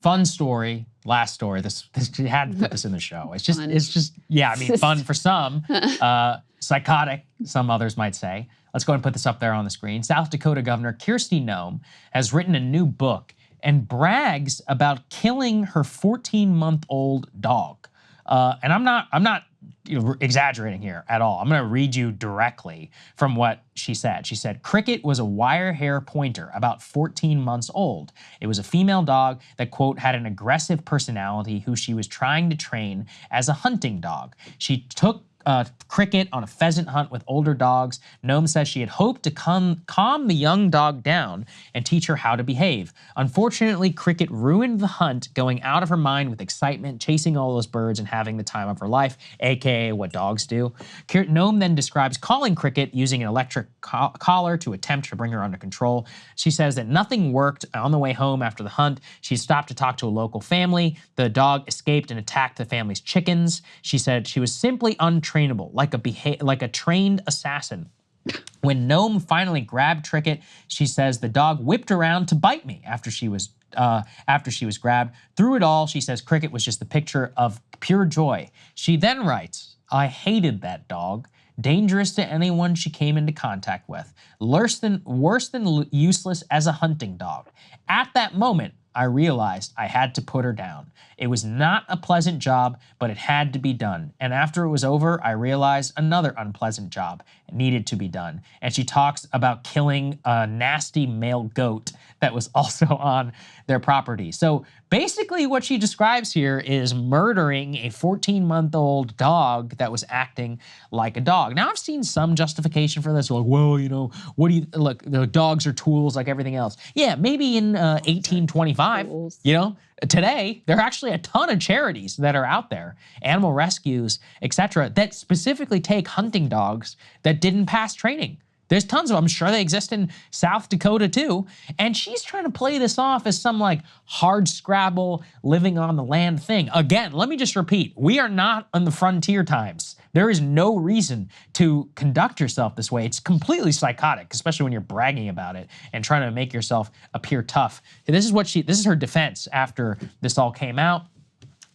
Fun story. Last story. This you had to put this in the show. It's just yeah. I mean, fun for some, psychotic. Some others might say. Let's go ahead and put this up there on the screen. South Dakota Governor Kristi Noem has written a new book and brags about killing her 14-month-old dog. And I'm not exaggerating here at all. I'm going to read you directly from what she said. She said, Cricket was a wire hair pointer about 14 months old. It was a female dog that, quote, had an aggressive personality who she was trying to train as a hunting dog. She took Cricket on a pheasant hunt with older dogs. Noem says she had hoped to calm the young dog down and teach her how to behave. Unfortunately, Cricket ruined the hunt, going out of her mind with excitement, chasing all those birds and having the time of her life, aka what dogs do. Noem then describes calling Cricket using an electric collar to attempt to bring her under control. She says that nothing worked. On the way home after the hunt, she stopped to talk to a local family. The dog escaped and attacked the family's chickens. She said she was simply untrainable, like a trained assassin. When Noem finally grabbed Cricket, she says the dog whipped around to bite me after she was grabbed. Through it all, she says Cricket was just the picture of pure joy. She then writes, I hated that dog. Dangerous to anyone she came into contact with. Worse than useless as a hunting dog. At that moment, I realized I had to put her down. It was not a pleasant job, but it had to be done. And after it was over, I realized another unpleasant job needed to be done. And she talks about killing a nasty male goat that was also on their property. So basically what she describes here is murdering a 14-month-old dog that was acting like a dog. Now, I've seen some justification for this. Like, well, you know, look, the dogs are tools like everything else. Yeah, maybe in 1825, you know, today, there are actually a ton of charities that are out there, animal rescues, etc., that specifically take hunting dogs that didn't pass training. There's tons of them. I'm sure they exist in South Dakota too. And she's trying to play this off as some like hard scrabble, living on the land thing. Again, let me just repeat, we are not on the frontier times. There is no reason to conduct yourself this way. It's completely psychotic, especially when you're bragging about it and trying to make yourself appear tough. This is her defense after this all came out.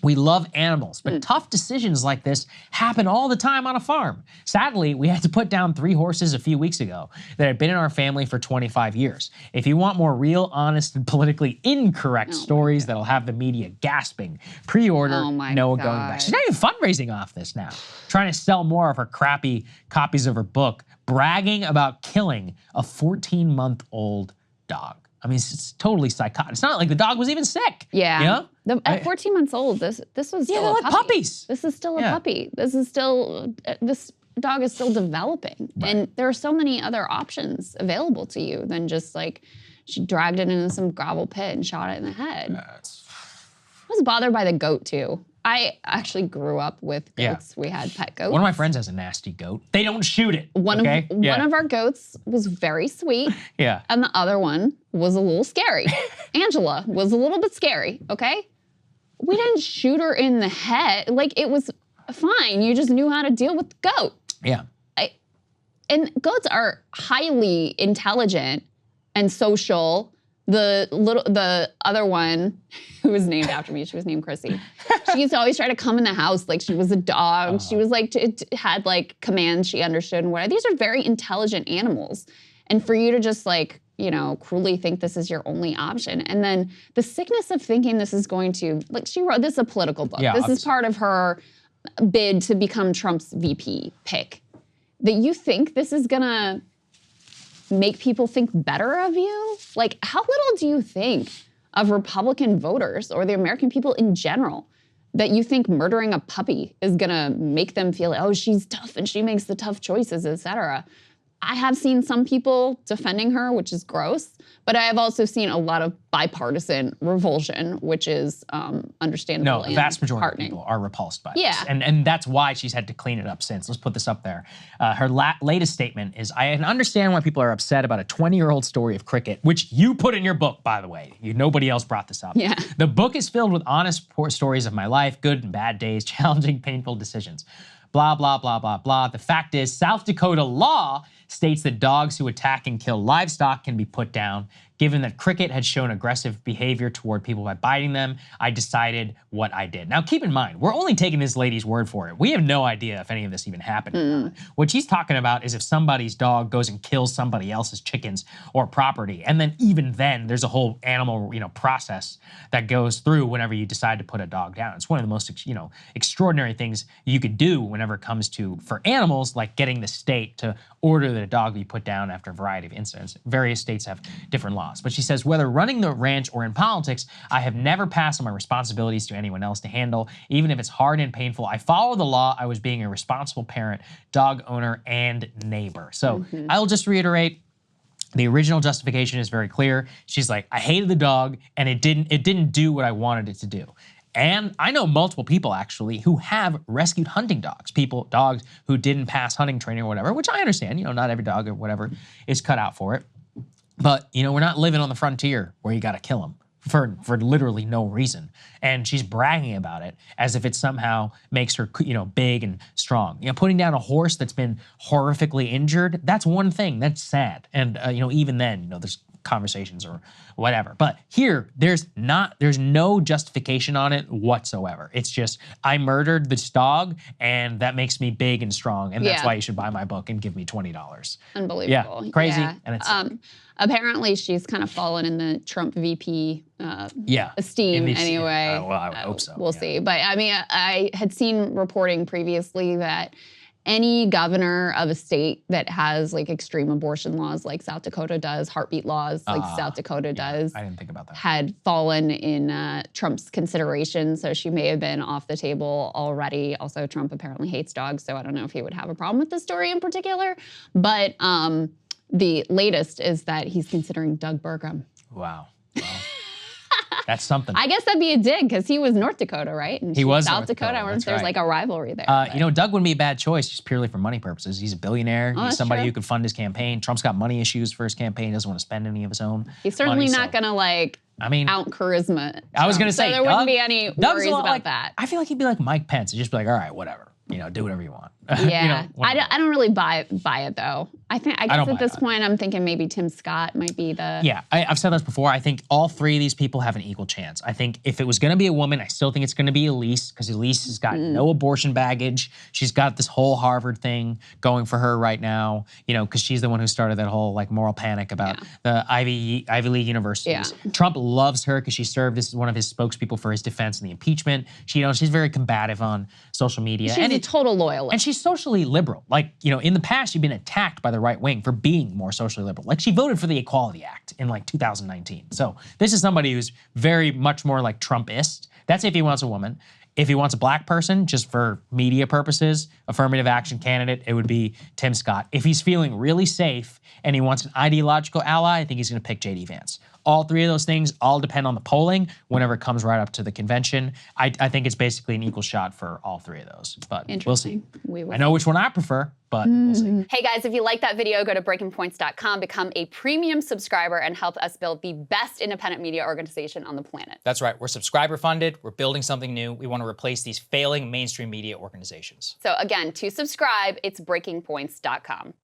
We love animals, but tough decisions like this happen all the time on a farm. Sadly, we had to put down 3 horses a few weeks ago that had been in our family for 25 years. If you want more real, honest, and politically incorrect stories that'll have the media gasping, pre-order Noah Going Back. She's not even fundraising off this now, trying to sell more of her crappy copies of her book, bragging about killing a 14-month-old dog. I mean, it's totally psychotic. It's not like the dog was even sick. Yeah. You know? At 14 months old, this was still they're like puppies. This is still a puppy. This dog is still developing. Right. And there are so many other options available to you than just like, she dragged it into some gravel pit and shot it in the head. I was bothered by the goat too. I actually grew up with goats. We had pet goats. One of my friends has a nasty goat. They don't shoot it. One of our goats was very sweet. And the other one was a little scary. Angela was a little bit scary, okay? We didn't shoot her in the head. Like, it was fine. You just knew how to deal with the goat. Yeah. And goats are highly intelligent and social. The other one, who was named after me, she was named Chrissy. She used to always try to come in the house like she was a dog. She was like, had like commands she understood and whatever. These are very intelligent animals. And for you to just like, you know, cruelly think this is your only option. And then the sickness of thinking this is going to, like she wrote, this is a political book. This is part of her bid to become Trump's VP pick. That you think this is gonna make people think better of you? Like, how little do you think of Republican voters or the American people in general that you think murdering a puppy is gonna make them feel, oh, she's tough and she makes the tough choices, etc. I have seen some people defending her, which is gross, but I have also seen a lot of bipartisan revulsion, which is understandable. No, the vast majority of people are repulsed by this. And that's why she's had to clean it up since. Let's put this up there. Her latest statement is, I understand why people are upset about a 20-year-old story of Cricket, which you put in your book, by the way. Nobody else brought this up. Yeah. The book is filled with honest stories of my life, good and bad days, challenging, painful decisions. Blah, blah, blah, blah, blah. The fact is, South Dakota law states that dogs who attack and kill livestock can be put down. Given that Cricket had shown aggressive behavior toward people by biting them, I decided what I did. Now, keep in mind, we're only taking this lady's word for it. We have no idea if any of this even happened or not. What she's talking about is if somebody's dog goes and kills somebody else's chickens or property, and then even then, there's a whole animal, process that goes through whenever you decide to put a dog down. It's one of the most, extraordinary things you could do whenever it comes to, for animals, like getting the state to order that a dog be put down after a variety of incidents. Various states have different laws. But she says, whether running the ranch or in politics, I have never passed on my responsibilities to anyone else to handle, even if it's hard and painful. I follow the law. I was being a responsible parent, dog owner, and neighbor. So I'll just reiterate, the original justification is very clear. She's like, I hated the dog, and it didn't do what I wanted it to do. And I know multiple people, actually, who have rescued hunting dogs. Dogs who didn't pass hunting training or whatever, which I understand. Not every dog or whatever is cut out for it. But, we're not living on the frontier where you got to kill them for literally no reason. And she's bragging about it as if it somehow makes her, big and strong. Putting down a horse that's been horrifically injured, that's one thing. That's sad. And, even then, there's conversations or whatever. But here, there's no justification on it whatsoever. It's just, I murdered this dog, and that makes me big and strong, and that's why you should buy my book and give me $20. Unbelievable. Yeah, crazy. Yeah. And it's apparently she's kind of fallen in the Trump VP esteem anyway. Well, I would hope so. We'll see. But I mean, I had seen reporting previously that any governor of a state that has like extreme abortion laws like South Dakota does, heartbeat laws like South Dakota does, I didn't think about that, had fallen in Trump's consideration. So she may have been off the table already. Also, Trump apparently hates dogs, so I don't know if he would have a problem with this story in particular. But the latest is that he's considering Doug Burgum. Wow. Well, that's something. I guess that'd be a dig because he was North Dakota, right? And he was South North Dakota. I wonder if there's like a rivalry there. Doug wouldn't be a bad choice just purely for money purposes. He's a billionaire. He's somebody who could fund his campaign. Trump's got money issues for his campaign. He doesn't want to spend any of his own. He's certainly money, not going to out charisma Trump. I was going to say, so there wouldn't be any worries about that. I feel like he'd be like Mike Pence. He'd just be like, all right, whatever. Do whatever you want. Yeah, I don't really buy it though. I guess at this point I'm thinking maybe Tim Scott might be the. Yeah, I've said this before. I think all three of these people have an equal chance. I think if it was going to be a woman, I still think it's going to be Elise because Elise has got no abortion baggage. She's got this whole Harvard thing going for her right now. Because she's the one who started that whole like moral panic about the Ivy League universities. Yeah. Trump loves her because she served as one of his spokespeople for his defense in the impeachment. She's very combative on social media. She's a total loyalist. And she's socially liberal. Like, in the past, she'd been attacked by the right wing for being more socially liberal. Like, she voted for the Equality Act in, 2019. So this is somebody who's very much more like Trumpist. That's if he wants a woman. If he wants a black person, just for media purposes, affirmative action candidate, it would be Tim Scott. If he's feeling really safe and he wants an ideological ally, I think he's going to pick J.D. Vance. All three of those things all depend on the polling whenever it comes right up to the convention. I think it's basically an equal shot for all three of those, but we'll see. I know which one I prefer, but we'll see. Hey guys, if you like that video, go to breakingpoints.com, become a premium subscriber, and help us build the best independent media organization on the planet. That's right. We're subscriber funded. We're building something new. We want to replace these failing mainstream media organizations. So again, to subscribe, it's breakingpoints.com.